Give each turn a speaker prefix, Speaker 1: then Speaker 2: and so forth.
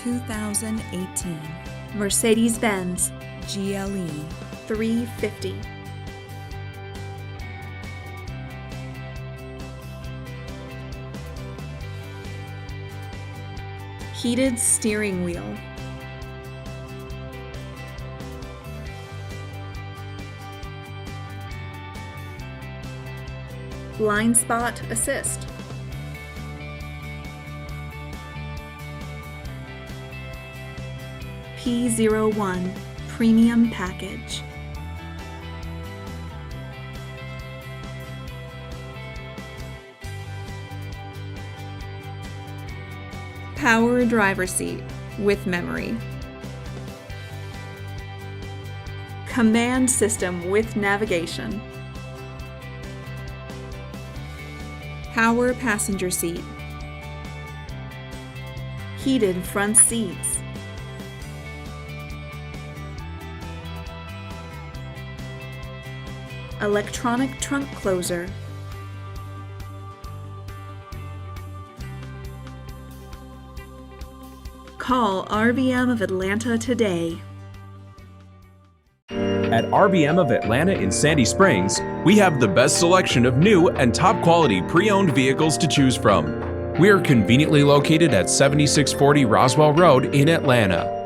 Speaker 1: 2018 Mercedes-Benz GLE 350. Heated steering wheel, blind spot assist, P01 premium package, power driver seat with memory, command system with navigation, power passenger seat, heated front seats, electronic trunk closer, call RBM of Atlanta today.
Speaker 2: At RBM of Atlanta in Sandy Springs, we have the best selection of new and top quality pre-owned vehicles to choose from. We are conveniently located at 7640 Roswell Road in Atlanta.